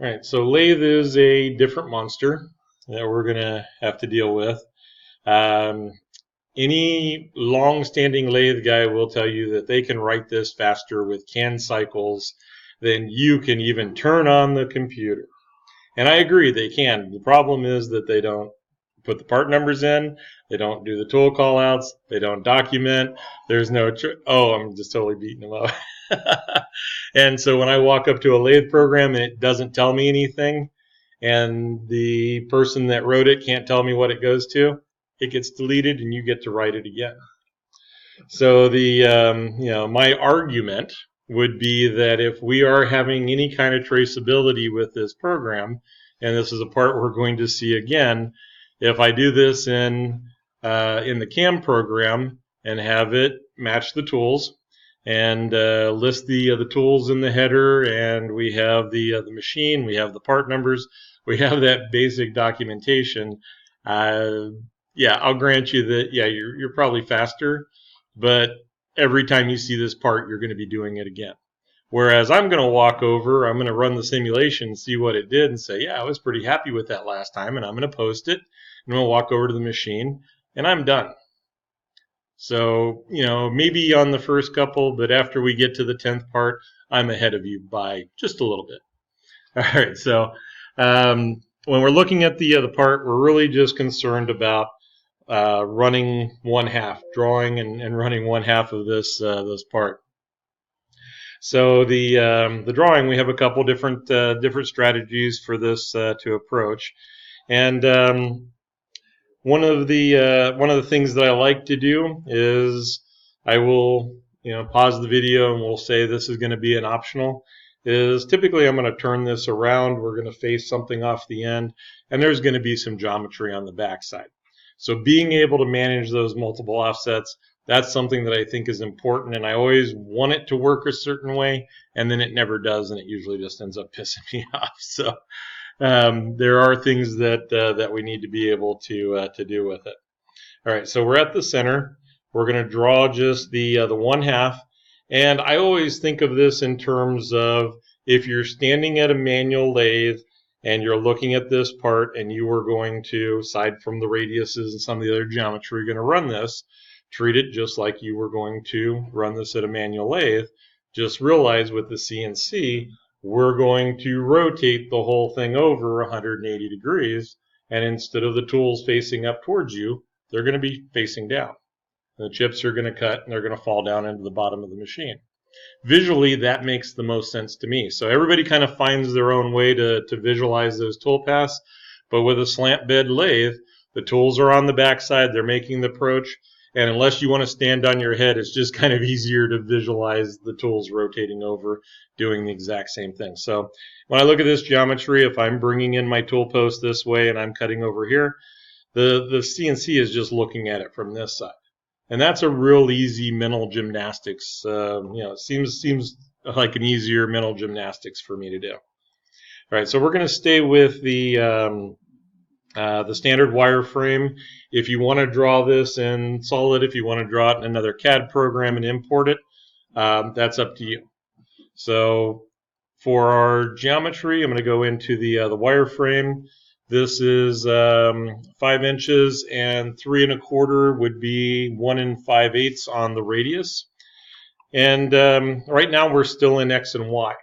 All right, so lathe is a different monster that we're going to have to deal with. Um, any long-standing lathe guy will tell you that they can write this faster with canned cycles than you can even turn on the computer. And I agree, they can. The problem is that they don't put the part numbers in, they don't do the tool callouts, they don't document. There's no, oh, I'm just totally beating them up. And so when I walk up to a lathe program and it doesn't tell me anything, and the person that wrote it can't tell me what it goes to, it gets deleted and you get to write it again. So my argument would be that if we are having any kind of traceability with this program, and this is a part we're going to see again, if I do this in the CAM program and have it match the tools and list the tools in the header, and we have the machine, we have the part numbers, we have that basic documentation. Yeah, I'll grant you that. Yeah, you're probably faster, but every time you see this part, you're going to be doing it again. Whereas I'm going to walk over, I'm going to run the simulation, see what it did, and say, yeah, I was pretty happy with that last time, and I'm going to post it, and I'm going to walk over to the machine, and I'm done. So, maybe on the first couple, but after we get to the 10th part, I'm ahead of you by just a little bit. All right, so when we're looking at the part, we're really just concerned about running one half, drawing and running one half of this part. So the drawing, we have a couple different strategies for this to approach, and one of the things that I like to do is I will pause the video and we'll say this is going to be an optional. Is typically I'm going to turn this around, we're going to face something off the end, and there's going to be some geometry on the back side. So being able to manage those multiple offsets, that's something that I think is important, and I always want it to work a certain way, and then it never does, and it usually just ends up pissing me off. So there are things that we need to be able to do with it. All right, so we're at the center. We're going to draw just the one half, and I always think of this in terms of if you're standing at a manual lathe and you're looking at this part and you are going to, aside from the radiuses and some of the other geometry, you're going to run this, treat it just like you were going to run this at a manual lathe. Just realize with the CNC, we're going to rotate the whole thing over 180 degrees, and instead of the tools facing up towards you, they're going to be facing down. The chips are going to cut and they're going to fall down into the bottom of the machine. Visually, that makes the most sense to me. So everybody kind of finds their own way to visualize those tool paths, but with a slant bed lathe, the tools are on the backside, they're making the approach, and unless you want to stand on your head, it's just kind of easier to visualize the tools rotating over, doing the exact same thing. So when I look at this geometry, if I'm bringing in my tool post this way and I'm cutting over here, the CNC is just looking at it from this side. And that's a real easy mental gymnastics. It seems like an easier mental gymnastics for me to do. All right, so we're going to stay with the standard wireframe. If you want to draw this in Solid, if you want to draw it in another CAD program and import it, that's up to you. So for our geometry, I'm going to go into the wireframe. This is 5 inches, and 3 1/4 would be 1 5/8 on the radius. And right now we're still in X and Y.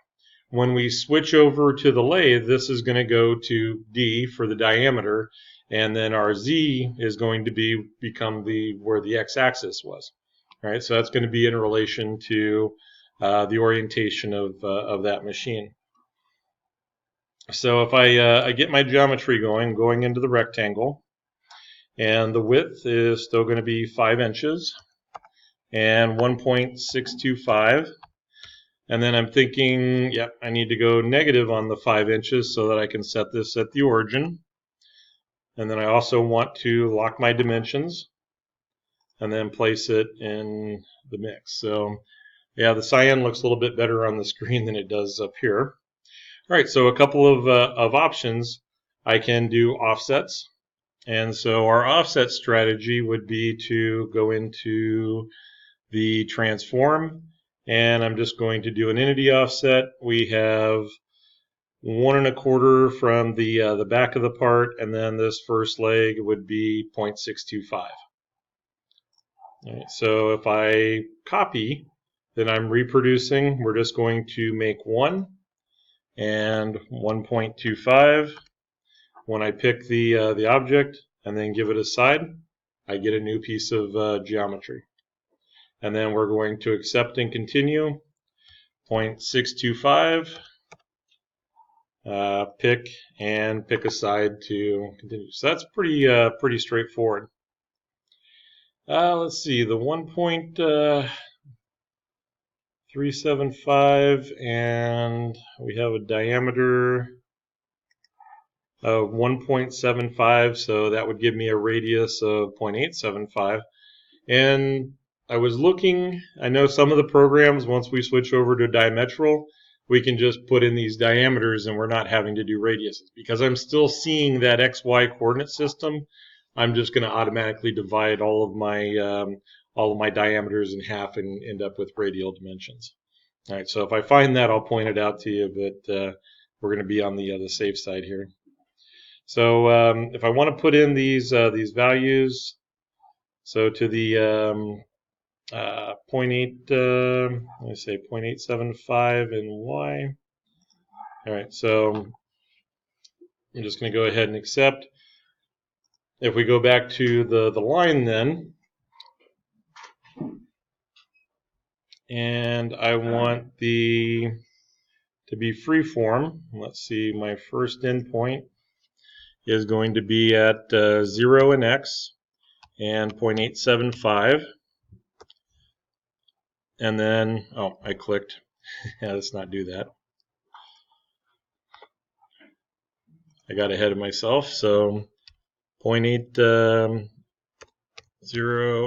When we switch over to the lathe, this is going to go to D for the diameter, and then our Z is going to become where the X-axis was. All right, so that's going to be in relation to the orientation of that machine. So if I get my geometry going into the rectangle, and the width is still going to be 5 inches and 1.625, and then I'm thinking, yep, I need to go negative on the 5 inches so that I can set this at the origin. And then I also want to lock my dimensions and then place it in the mix. So yeah, the cyan looks a little bit better on the screen than it does up here. All right, so a couple of options. I can do offsets, and so our offset strategy would be to go into the transform, and I'm just going to do an entity offset. We have 1 1/4 from the back of the part, and then this first leg would be 0.625. Right, so if I copy, then I'm reproducing. We're just going to make 1 and 1.25. When I pick the object and then give it a side, I get a new piece of geometry. And then we're going to accept and continue. 0.625. Pick a side to continue. So that's pretty straightforward. Let's see, the 1.375, and we have a diameter of 1.75, so that would give me a radius of 0.875. And I was looking, I know some of the programs, once we switch over to diametral, we can just put in these diameters and we're not having to do radiuses. Because I'm still seeing that XY coordinate system, I'm just going to automatically divide all of my diameters in half and end up with radial dimensions. All right, so if I find that, I'll point it out to you, but we're going to be on the safe side here. So if I want to put in these values, so to the 0.875 in Y. All right, so I'm just going to go ahead and accept. If we go back to the line then, and I want to be freeform. Let's see, my first endpoint is going to be at 0 and X and 0.875. And then, oh, I clicked. Yeah, let's not do that. I got ahead of myself. So 0.80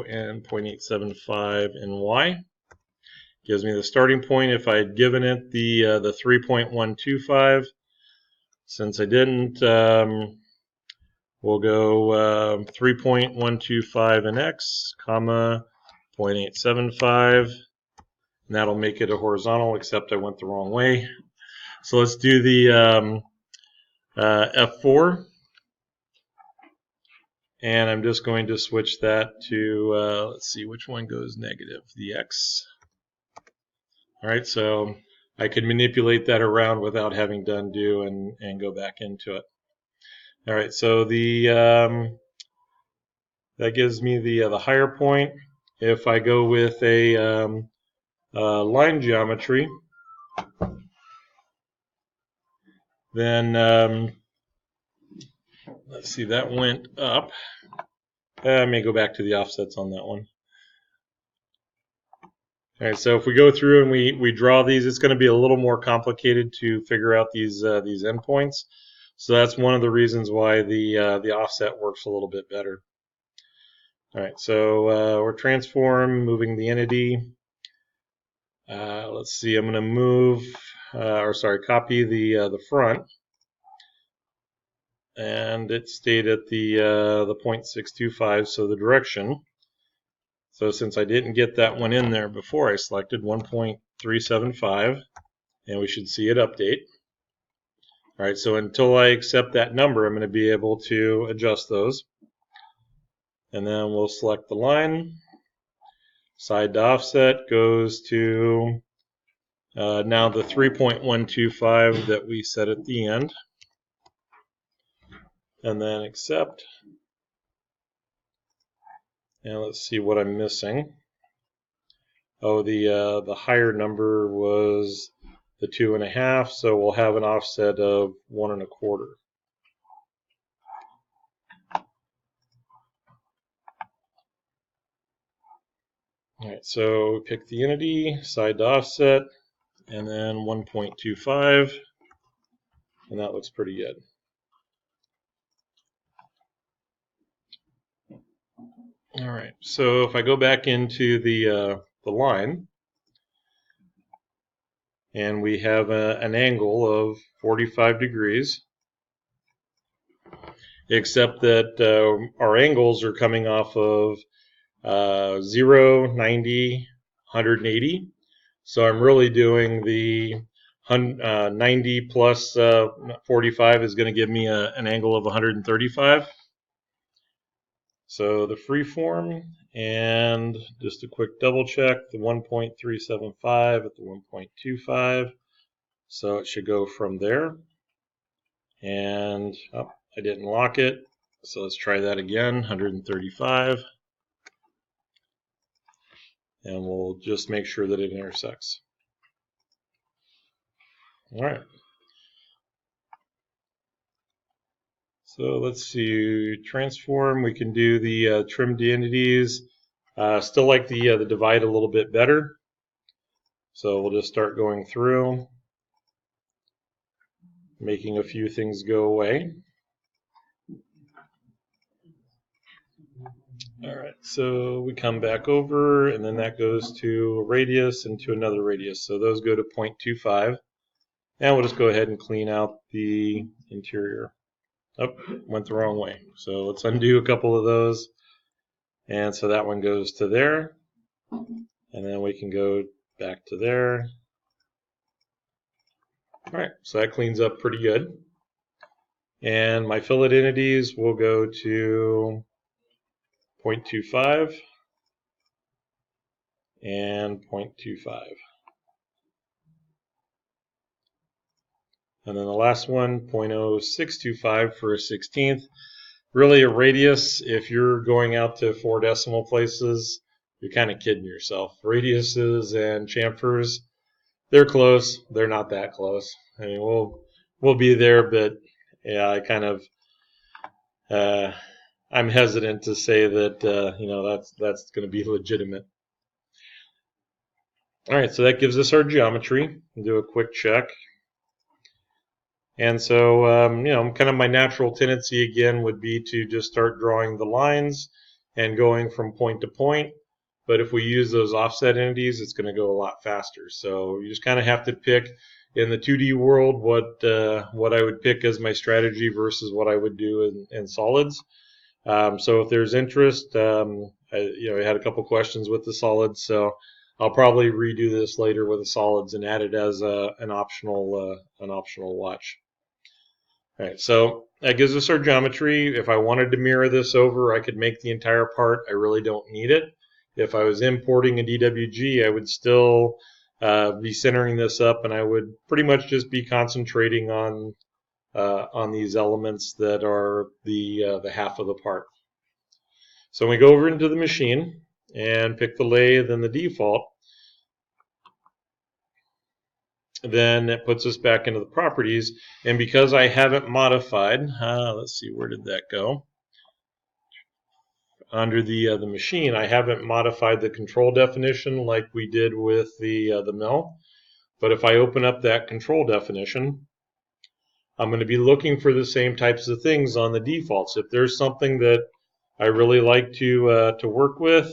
and 0.875 in Y gives me the starting point. If I had given it the 3.125, since I didn't, we'll go 3.125 in X, comma 0.875, and that'll make it a horizontal, except I went the wrong way. So let's do the F4, and I'm just going to switch that to, let's see, which one goes negative, the X. All right, so I can manipulate that around without having to undo and go back into it. All right, so that gives me the higher point. If I go with a line geometry, then let's see, that went up. I may go back to the offsets on that one. All right, so if we go through and we draw these, it's going to be a little more complicated to figure out these endpoints. So that's one of the reasons why the offset works a little bit better. All right, so we're transform, moving the entity. Let's see, I'm going to move, copy the front, and it stayed at the 0.625, so the direction. So since I didn't get that one in there before, I selected 1.375, and we should see it update. All right, so until I accept that number, I'm going to be able to adjust those. And then we'll select the line. Side to offset goes to now the 3.125 that we set at the end. And then accept. And let's see what I'm missing. Oh, the higher number was the 2.5, so we'll have an offset of 1 1/4. All right, so pick the entity, side to offset, and then 1.25, and that looks pretty good. All right, so if I go back into the line, and we have an angle of 45 degrees, except that our angles are coming off of 0, 90, 180. So I'm really doing the 90 plus 45 is going to give me an angle of 135. So the freeform, and just a quick double check, the 1.375 at the 1.25. So it should go from there. And I didn't lock it. So let's try that again, 135. And we'll just make sure that it intersects. All right. So let's see, transform, we can do the trimmed entities. Still like the divide a little bit better. So we'll just start going through, making a few things go away. All right, so we come back over, and then that goes to a radius and to another radius. So those go to 0.25. And we'll just go ahead and clean out the interior. Oh, went the wrong way. So let's undo a couple of those. And so that one goes to there. And then we can go back to there. All right, so that cleans up pretty good. And my fillet entities will go to 0.25 and 0.25. And then the last one, 0.0625 for a 16th. Really a radius, if you're going out to 4 decimal places, you're kind of kidding yourself. Radiuses and chamfers, they're close. They're not that close. I mean, we'll be there, but yeah, I kind of I'm hesitant to say that that's going to be legitimate. All right, so that gives us our geometry. We'll do a quick check. And so, kind of my natural tendency again would be to just start drawing the lines and going from point to point. But if we use those offset entities, it's going to go a lot faster. So you just kind of have to pick in the 2D world what I would pick as my strategy versus what I would do in solids. So if there's interest, I had a couple questions with the solids, so I'll probably redo this later with the solids and add it as an optional watch. All right, so that gives us our geometry. If I wanted to mirror this over, I could make the entire part. I really don't need it. If I was importing a DWG, I would still be centering this up, and I would pretty much just be concentrating on these elements that are the half of the part. So when we go over into the machine and pick the lathe and the default, then it puts us back into the properties. And because I haven't modified, let's see, where did that go? Under the machine, I haven't modified the control definition like we did with the mill. But if I open up that control definition, I'm going to be looking for the same types of things on the defaults. If there's something that I really like to work with,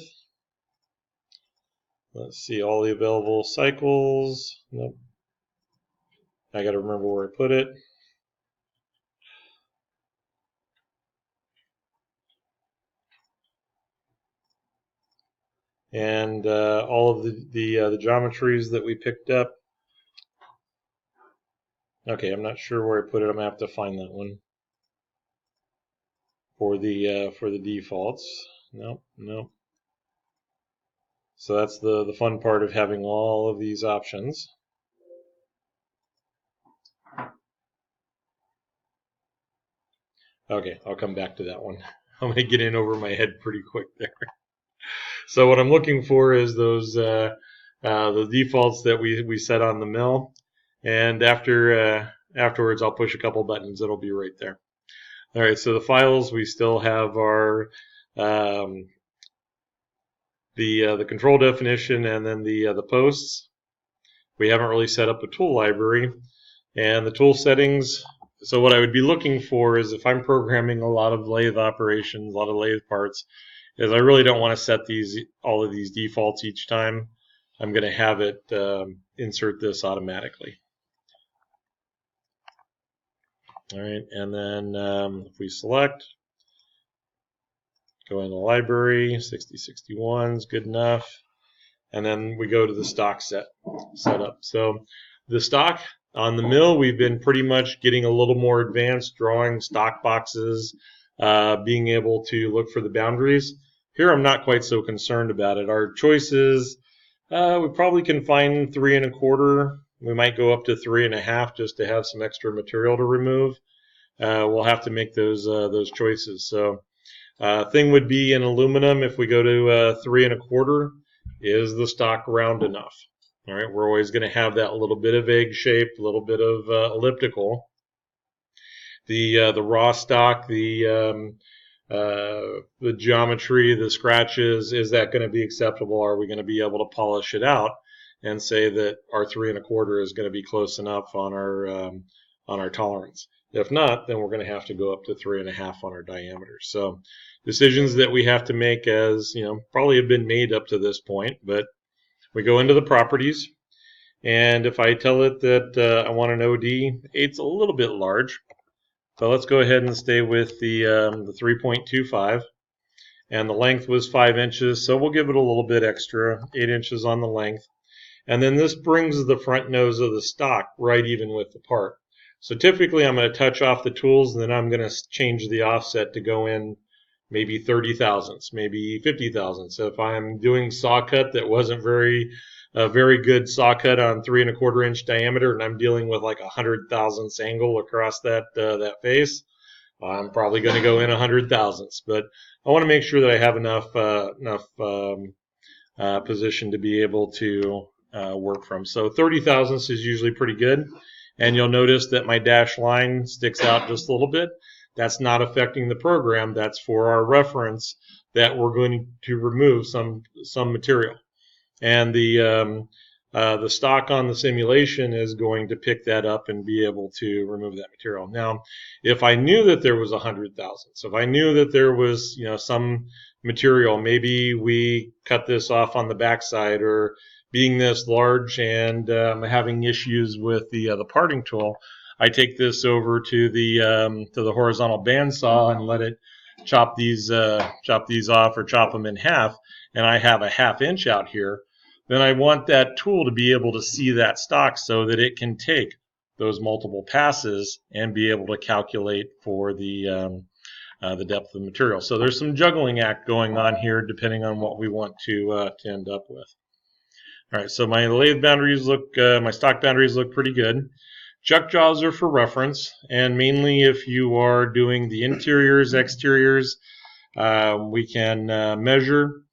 let's see, all the available cycles. Nope. I got to remember where I put it. And all of the geometries that we picked up. Okay, I'm not sure where I put it. I'm gonna have to find that one for the defaults. Nope. So that's the fun part of having all of these options. Okay, I'll come back to that one. I'm gonna get in over my head pretty quick there. So what I'm looking for is those the defaults that we set on the mill, and afterwards I'll push a couple buttons. It'll be right there. All right, so the files, we still have our the control definition and then the posts. We haven't really set up a tool library, and the tool settings. So what I would be looking for is if I'm programming a lot of lathe operations, a lot of lathe parts, is I really don't want to set all of these defaults each time. I'm going to have it insert this automatically. All right, and then if we select, go in the library, 6061 is good enough, and then we go to the stock setup. So the stock, On the mill, we've been pretty much getting a little more advanced, drawing stock boxes, being able to look for the boundaries. Here, I'm not quite so concerned about it. Our choices, we probably can find 3 1/4. We might go up to 3 1/2 just to have some extra material to remove. We'll have to make those choices. So, thing would be in aluminum. If we go to 3 1/4, is the stock round enough? All right, we're always going to have that little bit of egg shape, a little bit of elliptical. The raw stock, the geometry, the scratches, is that going to be acceptable? Are we going to be able to polish it out and say that our 3 1/4 is going to be close enough on our tolerance? If not, then we're going to have to go up to 3 1/2 on our diameter. So decisions that we have to make, as you know, probably have been made up to this point, but we go into the properties, and if I tell it that I want an OD, 8's a little bit large. So let's go ahead and stay with the 3.25, and the length was 5 inches, so we'll give it a little bit extra, 8 inches on the length. And then this brings the front nose of the stock right even with the part. So typically I'm going to touch off the tools, and then I'm going to change the offset to go in maybe 30 thousandths, maybe 50 thousandths. So if I'm doing saw cut that wasn't a very good saw cut on 3 1/4 inch diameter, and I'm dealing with like 100 thousandths angle across that face, I'm probably going to go in 100 thousandths. But I want to make sure that I have enough position to be able to work from. So 30 thousandths is usually pretty good. And you'll notice that my dashed line sticks out just a little bit. That's not affecting the program. That's for our reference that we're going to remove some material. And the stock on the simulation is going to pick that up and be able to remove that material. Now, if I knew that there was 100 thousandths, if I knew that there was some material, maybe we cut this off on the backside, or being this large and having issues with the parting tool, I take this over to the horizontal bandsaw and let it chop these off, or chop them in half, and I have a 1/2 inch out here. Then I want that tool to be able to see that stock so that it can take those multiple passes and be able to calculate for the depth of the material. So there's some juggling act going on here depending on what we want to end up with. All right, so my lathe boundaries my stock boundaries look pretty good. Chuck jaws are for reference, and mainly if you are doing the interiors, exteriors, we can measure.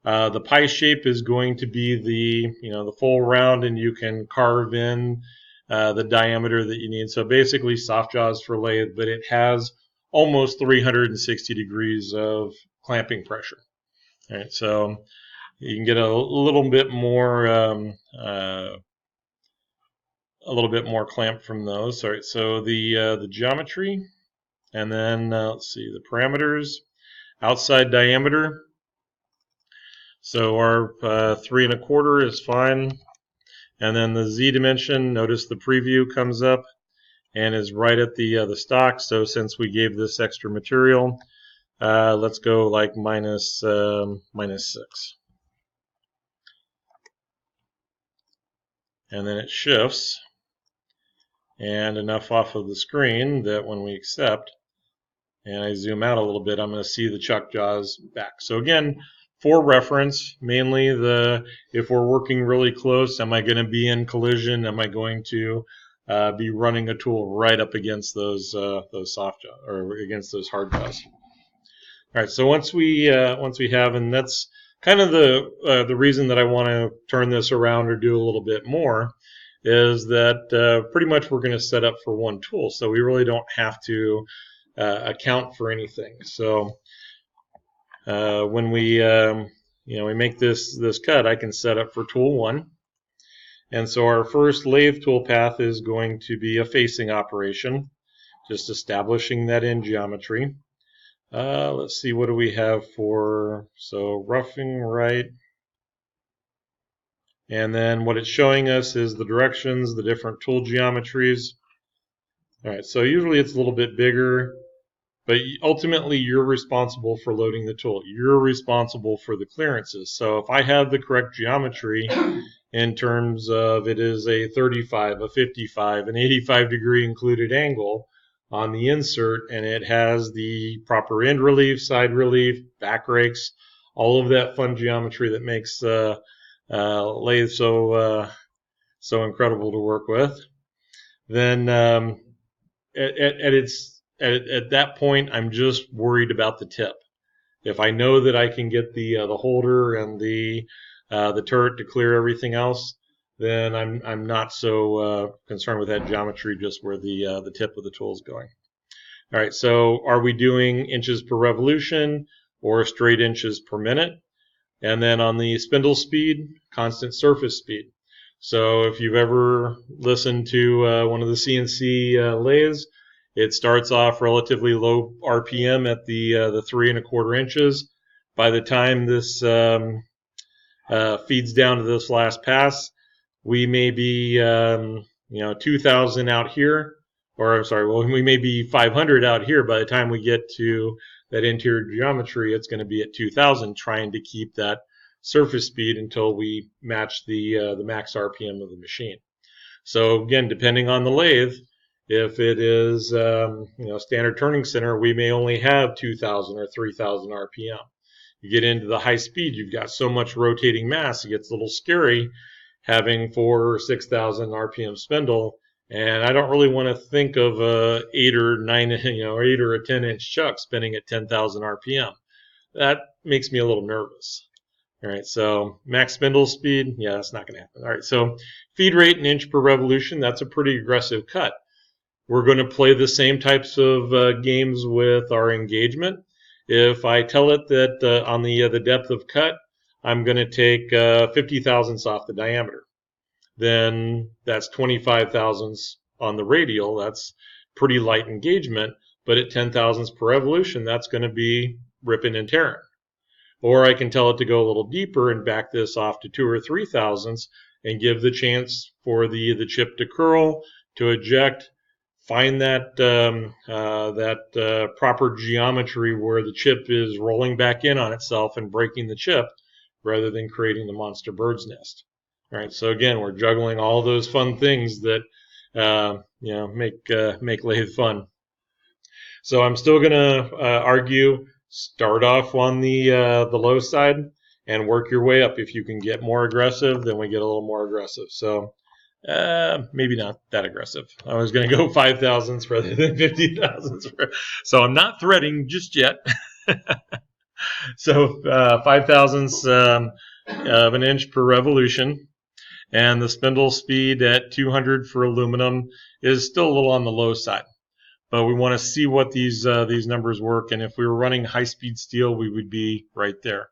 The pie shape is going to be the full round, and you can carve in the diameter that you need. So basically soft jaws for lathe, but it has almost 360 degrees of clamping pressure. All right, so you can get a little bit more clamp from those. All right, so the geometry, and then let's see, the parameters, outside diameter. So our 3 1/4 is fine, and then the Z dimension. Notice the preview comes up and is right at the stock. So since we gave this extra material, let's go like minus 6. And then it shifts, and enough off of the screen that when we accept, and I zoom out a little bit, I'm going to see the chuck jaws back. So again, for reference, mainly if we're working really close, am I going to be in collision? Am I going to be running a tool right up against those soft jaws, or against those hard jaws? All right, so once we have, and that's kind of the reason that I want to turn this around or do a little bit more, is that pretty much we're going to set up for one tool, so we really don't have to account for anything. So when we make this cut, I can set up for tool 1, and so our first lathe tool path is going to be a facing operation, just establishing that in geometry. Let's see, what do we have for, so roughing right, and then what it's showing us is the directions, the different tool geometries. All right, so usually it's a little bit bigger, but ultimately you're responsible for loading the tool. You're responsible for the clearances. So if I have the correct geometry in terms of it is a 35, a 55, an 85 degree included angle on the insert, and it has the proper end relief, side relief, back rakes, all of that fun geometry that makes lathe so incredible to work with. Then at that point, I'm just worried about the tip. If I know that I can get the holder and the turret to clear everything else, then I'm not so concerned with that geometry, just where the tip of the tool is going. All right, so are we doing inches per revolution or straight inches per minute? And then on the spindle speed, constant surface speed. So if you've ever listened to one of the CNC lathes, it starts off relatively low RPM at the 3 1/4 inches. By the time this feeds down to this last pass, we may be 2,000 out here, or I'm sorry, well, we may be 500 out here. By the time we get to that interior geometry, it's going to be at 2,000, trying to keep that surface speed until we match the max RPM of the machine. So again, depending on the lathe, if it is standard turning center, we may only have 2,000 or 3,000 RPM. You get into the high speed, you've got so much rotating mass, it gets a little scary having 4,000 or 6,000 RPM spindle. And I don't really want to think of a 8 or 9, or 8 or a 10-inch chuck spinning at 10,000 RPM. That makes me a little nervous. All right, so max spindle speed, yeah, that's not going to happen. All right, so feed rate and inch per revolution, that's a pretty aggressive cut. We're going to play the same types of games with our engagement. If I tell it that on the depth of cut, I'm going to take 50 thousandths off the diameter, then that's 25 thousandths on the radial. That's pretty light engagement, but at 10 thousandths per revolution, that's going to be ripping and tearing. Or I can tell it to go a little deeper and back this off to 2 or 3 thousandths and give the chance for the chip to curl, to eject, find that proper geometry where the chip is rolling back in on itself and breaking the chip rather than creating the monster bird's nest. All right, so again, we're juggling all those fun things that make lathe fun. So I'm still going to argue, start off on the low side and work your way up. If you can get more aggressive, then we get a little more aggressive. So maybe not that aggressive. I was going to go 5 thousandths rather than 50 thousandths. So I'm not threading just yet. So 5 thousandths of an inch per revolution. And the spindle speed at 200 for aluminum is still a little on the low side. But we want to see what these numbers work. And if we were running high-speed steel, we would be right there.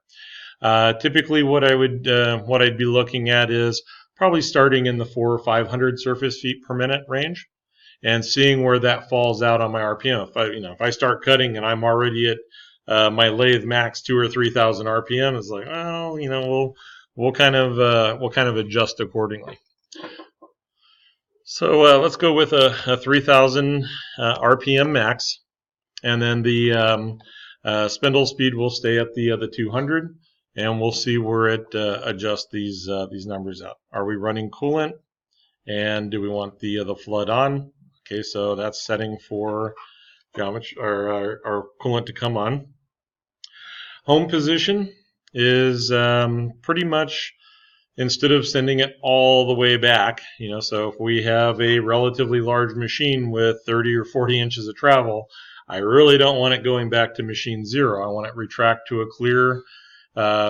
Typically, what I'd be looking at is probably starting in the 400 or 500 surface feet per minute range, and seeing where that falls out on my RPM. If I start cutting and I'm already at my lathe max 2,000 or 3,000 RPM, it's like, well, we'll kind of adjust accordingly. So let's go with a 3,000 RPM max, and then the spindle speed will stay at the 200. And we'll see where it adjusts these numbers out. Are we running coolant? And do we want the flood on? Okay, so that's setting for geometry or our coolant to come on. Home position is pretty much, instead of sending it all the way back, so if we have a relatively large machine with 30 or 40 inches of travel, I really don't want it going back to machine 0. I want it retract to a clear,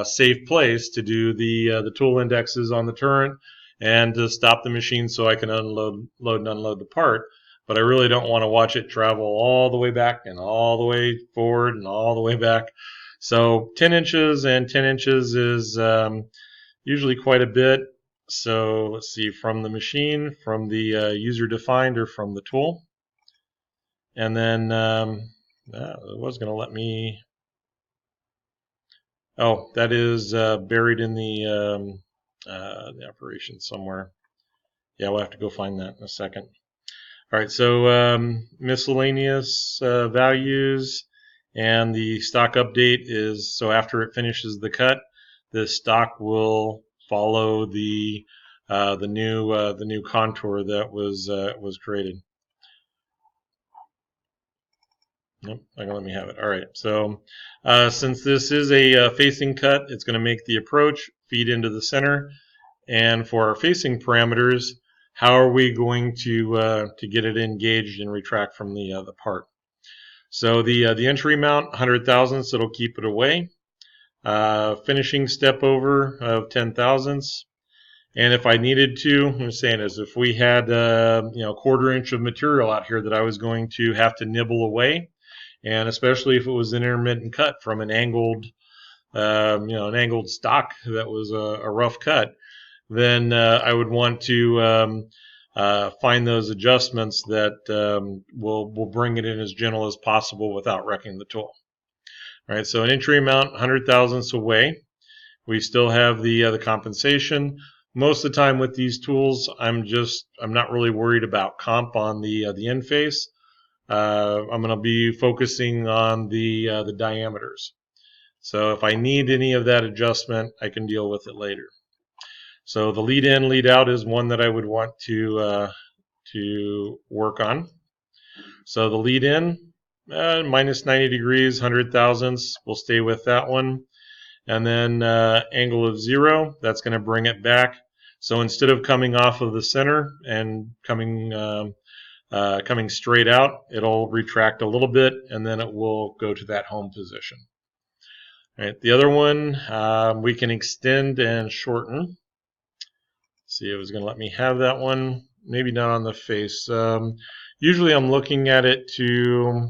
safe place to do the tool indexes on the turret and to stop the machine so I can load and unload the part. But I really don't want to watch it travel all the way back and all the way forward and all the way back. So 10 inches and 10 inches is usually quite a bit. So let's see, from the machine, from the user defined, or from the tool. And then it was going to let me. Oh, that is buried in the operation somewhere. Yeah, we'll have to go find that in a second. All right, so miscellaneous values, and the stock update is, so after it finishes the cut, the stock will follow the new contour that was created. Nope, not gonna let me have it. All right, so since this is a facing cut, it's going to make the approach feed into the center. And for our facing parameters, how are we going to get it engaged and retract from the part? So the entry mount, 100 thousandths, it'll keep it away. Finishing step over of 10 thousandths. And if I needed to, I'm saying is if we had a quarter inch of material out here that I was going to have to nibble away, and especially if it was an intermittent cut from an angled stock that was a rough cut, then I would want to find those adjustments that will bring it in as gentle as possible without wrecking the tool. All right, so an entry amount 100 thousandths away. We still have the compensation. Most of the time with these tools, I'm not really worried about comp on the end face. I'm going to be focusing on the diameters. So if I need any of that adjustment, I can deal with it later. So the lead in, lead out is one that I would want to work on. So the lead in, minus 90 degrees, 100 thousandths, we'll stay with that one. And then angle of 0, that's going to bring it back. So instead of coming off of the center and coming straight out, it'll retract a little bit, and then it will go to that home position. All right, the other one we can extend and shorten. See, it was going to let me have that one. Maybe not on the face. Usually I'm looking at it to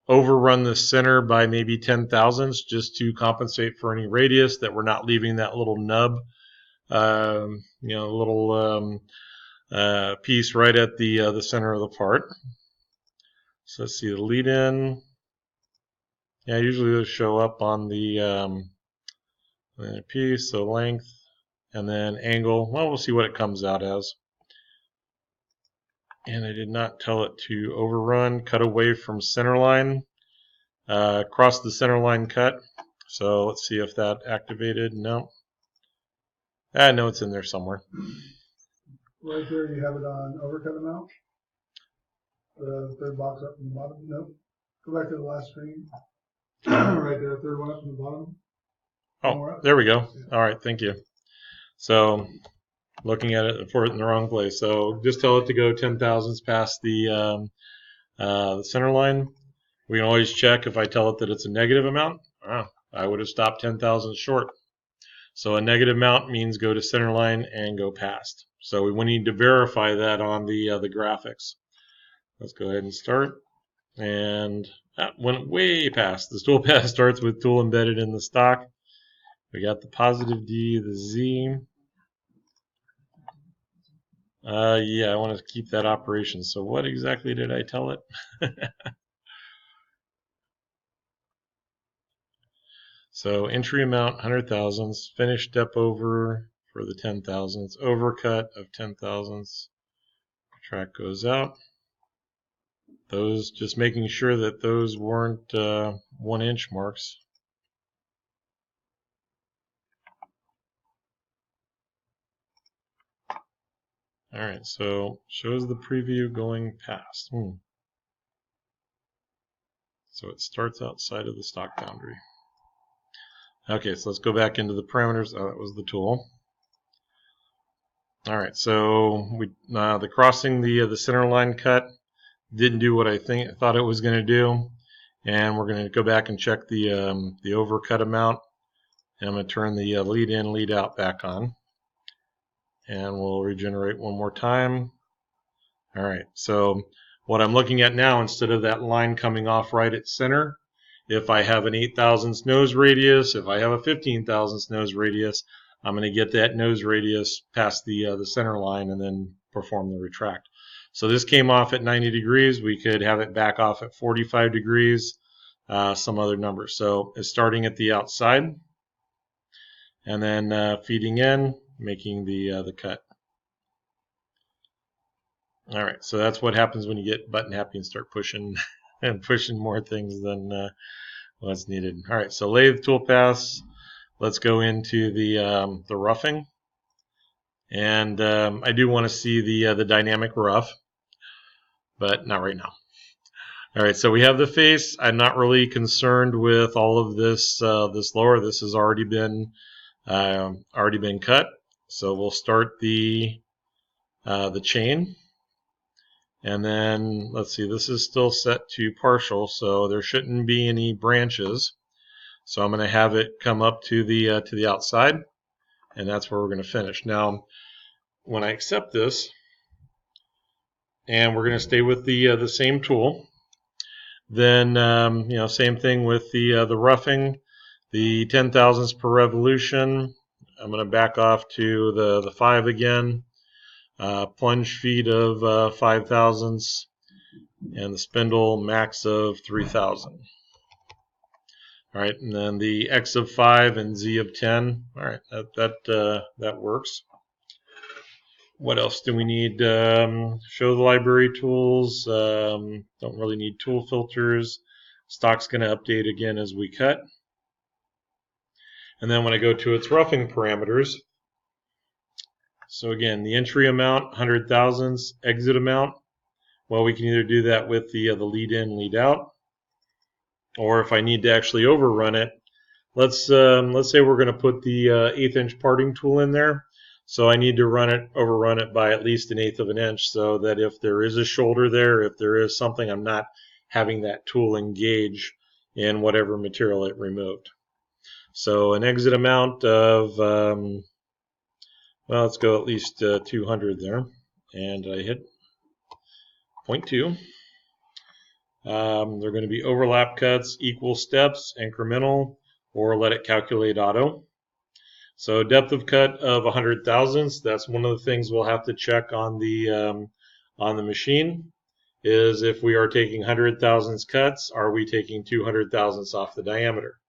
overrun the center by maybe 10 thousandths just to compensate for any radius, that we're not leaving that little nub, little piece right at the center of the part. So let's see, the lead in. Yeah, usually those show up on the piece, so length, and then angle. Well, we'll see what it comes out as. And I did not tell it to overrun, cut away from center line, cross the center line cut. So let's see if that activated. No. No, it's in there somewhere. Right there, you have it on overcut amount. The third box up from the bottom. Nope. Go back to the last screen. Right there, third one up from the bottom. Oh, there we go. All right, thank you. So looking at it for it in the wrong place. So just tell it to go 10 thousandths past the center line. We can always check if I tell it that it's a negative amount. I would have stopped 10 thousandths short. So a negative amount means go to center line and go past. So we need to verify that on the graphics. Let's go ahead and start. And that went way past. The tool path starts with tool embedded in the stock. We got the positive D, the Z. Yeah, I want to keep that operation. So what exactly did I tell it? So entry amount 100 thousandths, finish step over for the 10 thousandths, overcut of 10 thousandths. Track goes out. Those, just making sure that those weren't 1 inch marks. Alright, so shows the preview going past. So it starts outside of the stock boundary. Okay, so let's go back into the parameters. Oh, that was the tool. Alright, so we the crossing the center line cut didn't do what I thought it was going to do, and we're going to go back and check the overcut amount. And I'm going to turn the lead in, lead out back on, and we'll regenerate one more time. All right, so what I'm looking at now, instead of that line coming off right at center, if I have an 8 thousandths nose radius, if I have a 15 thousandths nose radius, I'm going to get that nose radius past the center line and then perform the retract. So this came off at 90 degrees. We could have it back off at 45 degrees, some other number. So it's starting at the outside and then feeding in, making the cut. All right, so that's what happens when you get button happy and start pushing and pushing more things than what's needed. All right, so lathe tool paths. Let's go into the roughing. And I do want to see the dynamic rough, but not right now. All right, so we have the face. I'm not really concerned with all of this this lower. This has already been cut. So we'll start the chain, and then let's see. This is still set to partial, so there shouldn't be any branches. So I'm going to have it come up to the outside, and that's where we're going to finish. Now, when I accept this, and we're going to stay with the same tool. Then same thing with the roughing, the 10 thousandths per revolution. I'm going to back off to the 5 again. Plunge feed of 5 thousandths, and the spindle max of 3,000. All right, and then the X of 5 and Z of 10. All right, that works. What else do we need? Show the library tools. Don't really need tool filters. Stock's going to update again as we cut. And then when I go to its roughing parameters, so again, the entry amount, 100 thousandths, exit amount, well, we can either do that with the lead in, lead out, or if I need to actually overrun it, let's say we're going to put the 1/8 inch parting tool in there. So I need to overrun it by at least 1/8 of an inch, so that if there is a shoulder there, if there is something, I'm not having that tool engage in whatever material it removed. So an exit amount of, well, let's go at least 200 there, and I hit 0.2. They're going to be overlap cuts, equal steps, incremental, or let it calculate auto. So depth of cut of 100 thousandths, that's one of the things we'll have to check on the machine, is if we are taking 100 thousandths cuts, are we taking 200 thousandths off the diameter?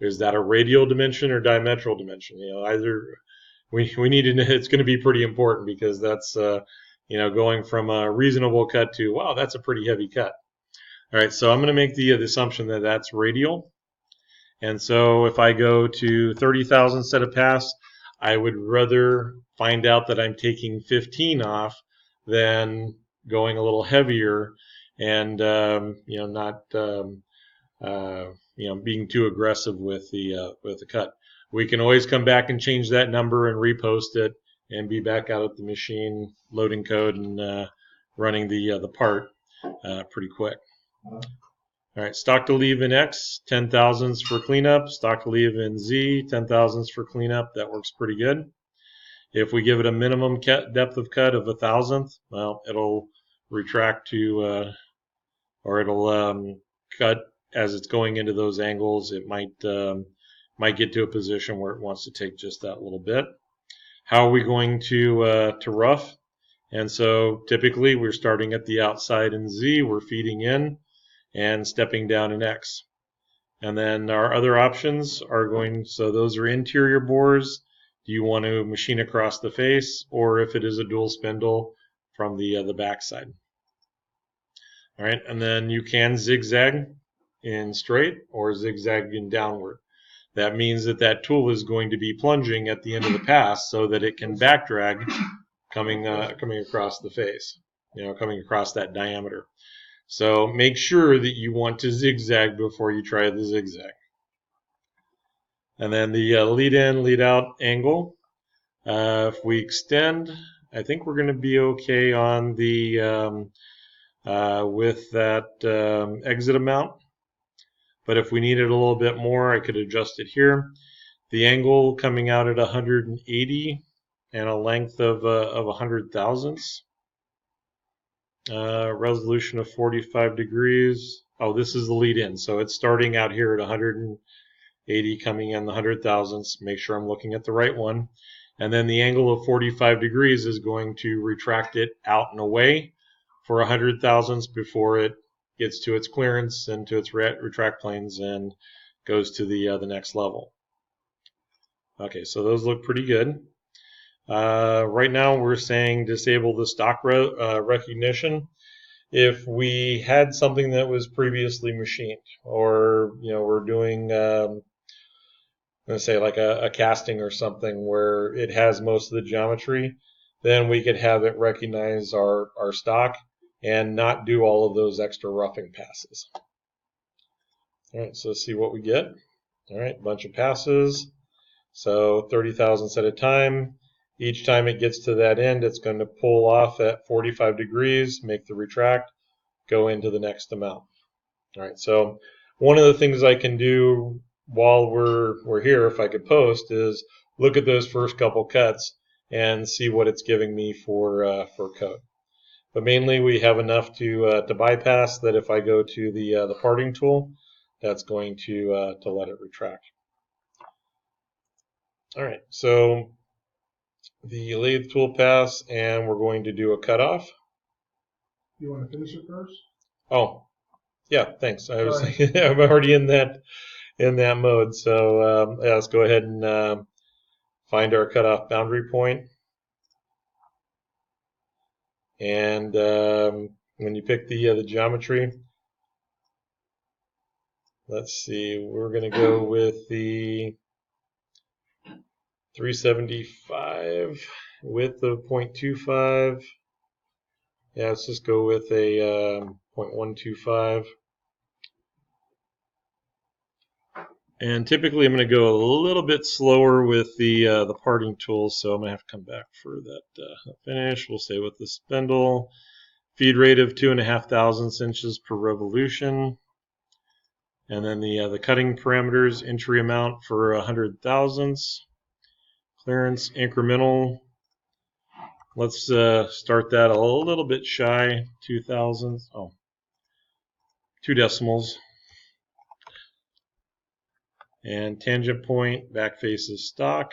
Is that a radial dimension or diametral dimension? Either we need to know. It's going to be pretty important, because that's going from a reasonable cut to, wow, that's a pretty heavy cut. All right, so I'm going to make the assumption that that's radial. And so if I go to 30 thousandths at a pass, I would rather find out that I'm taking 15 off than going a little heavier and not being too aggressive with the cut. We can always come back and change that number and repost it and be back out at the machine loading code and running the part pretty quick. All right, stock to leave in X, 10 thousandths for cleanup. Stock to leave in Z, 10 thousandths for cleanup. That works pretty good. If we give it a minimum depth of cut of 1,000th, well, it'll retract to, or it'll cut as it's going into those angles. It might get to a position where it wants to take just that little bit. How are we going to rough? And so typically we're starting at the outside in Z. We're feeding in and stepping down in X. And then our other options are so those are interior bores. Do you want to machine across the face, or if it is a dual spindle, from the back side? All right, and then you can zigzag in straight or zigzag in downward. That means that tool is going to be plunging at the end of the pass so that it can back drag coming across the face, coming across that diameter. So make sure that you want to zigzag before you try the zigzag. And then the lead in, lead out angle. If we extend, I think we're going to be okay on the with that exit amount. But if we needed a little bit more, I could adjust it here. The angle coming out at 180 and a length of 100 thousandths. Resolution of 45 degrees. Oh, this is the lead in, so it's starting out here at 180, coming in the 100 thousandths. Make sure I'm looking at the right one. And then the angle of 45 degrees is going to retract it out and away for 100 thousandths before it gets to its clearance and to its retract planes and goes to the next level. Okay, so those look pretty good. Right now we're saying disable the stock recognition. If we had something that was previously machined, or we're doing let's say like a casting or something where it has most of the geometry, then we could have it recognize our stock and not do all of those extra roughing passes. All right, so let's see what we get. All right, bunch of passes. So 30 thousandths at a time. Each time it gets to that end, it's going to pull off at 45 degrees, make the retract, go into the next amount. All right, so one of the things I can do while we're here, if I could post, is look at those first couple cuts and see what it's giving me for code. But mainly we have enough to bypass that. If I go to the parting tool, that's going to let it retract. All right, so the lathe tool pass, and we're going to do a cutoff. You want to finish it first? Oh, yeah, thanks. I was I'm already in that mode. So yeah, let's go ahead and find our cutoff boundary point. And when you pick the geometry, let's see, we're going to go with the 375 width of 0.25. Yeah, let's just go with a 0.125. And typically I'm going to go a little bit slower with the parting tool, so I'm going to have to come back for that finish. We'll stay with the spindle. Feed rate of 2.5 thousandths inches per revolution. And then the cutting parameters, entry amount for 100 thousandths. Clearance incremental. Let's start that a little bit shy, 2 thousandths. Oh, 2 decimals. And tangent point, back face is stock.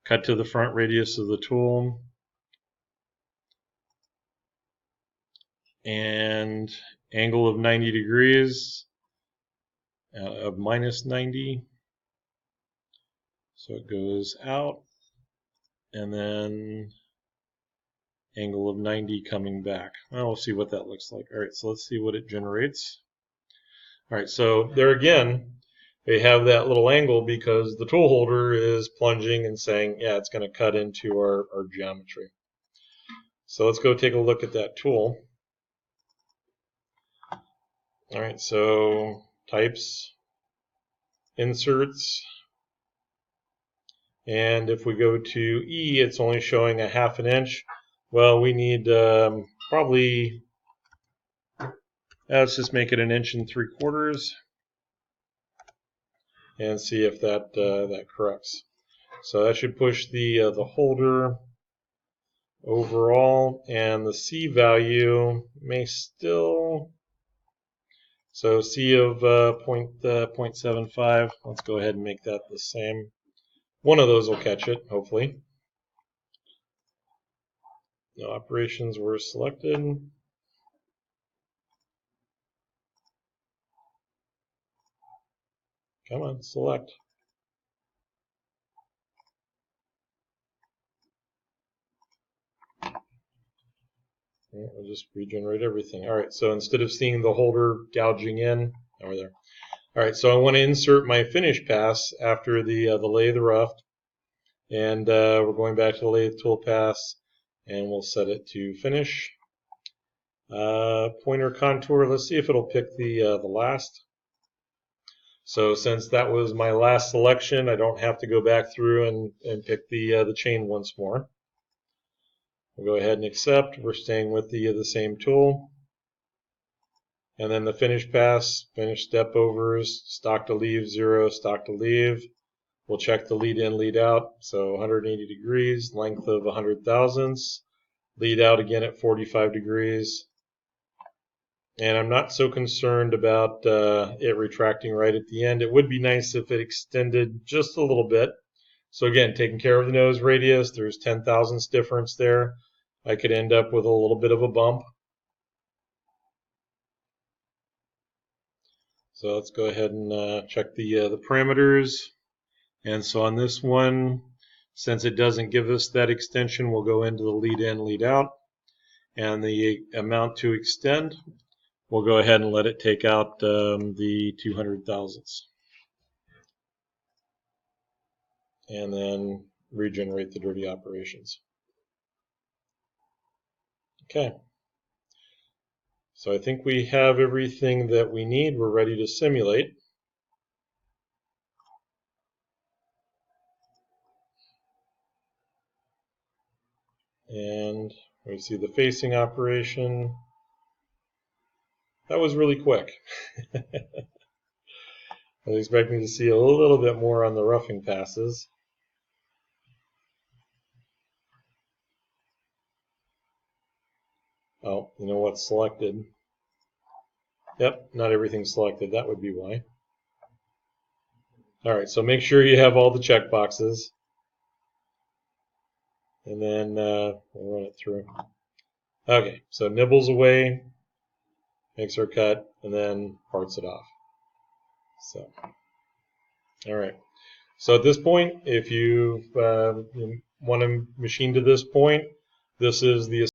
Cut to the front radius of the tool. And angle of 90 degrees of minus 90. So it goes out, and then angle of 90 coming back. Well, we'll see what that looks like. All right, so let's see what it generates. All right, so there again, they have that little angle because the tool holder is plunging and saying, yeah, it's going to cut into our geometry. So let's go take a look at that tool. All right, so types, inserts, and if we go to E, it's only showing a 1/2 inch. Well, we need probably, let's just make it 1 3/4 inches and see if that corrects. So that should push the holder overall, and the C value may still. So C of 0.75. Let's go ahead and make that the same. One of those will catch it, hopefully. No operations were selected. Come on, select. We'll just regenerate everything. All right, so instead of seeing the holder gouging in, over there. All right, so I want to insert my finish pass after the lathe roughed, and we're going back to the lathe tool pass, and we'll set it to finish. Pointer contour. Let's see if it'll pick the last. So since that was my last selection, I don't have to go back through and pick the chain once more. We'll go ahead and accept. We're staying with the same tool. And then the finish pass, finish step overs, stock to leave 0, stock to leave. We'll check the lead in, lead out. So 180 degrees, length of 100 thousandths. Lead out again at 45 degrees. And I'm not so concerned about it retracting right at the end. It would be nice if it extended just a little bit. So again, taking care of the nose radius, there's 10 thousandths difference there. I could end up with a little bit of a bump. So let's go ahead and check the parameters. And so on this one, since it doesn't give us that extension, we'll go into the lead in, lead out. And the amount to extend, we'll go ahead and let it take out the 200 thousandths. and then regenerate the dirty operations. Okay. So I think we have everything that we need. We're ready to simulate. And we see the facing operation. That was really quick. I was expecting to see a little bit more on the roughing passes. Oh, you know what's selected? Yep, not everything's selected. That would be why. All right, so make sure you have all the check boxes. And then we'll run it through. Okay, so nibbles away, makes her cut, and then parts it off. So, all right. So at this point, if you want to machine to this point, this is the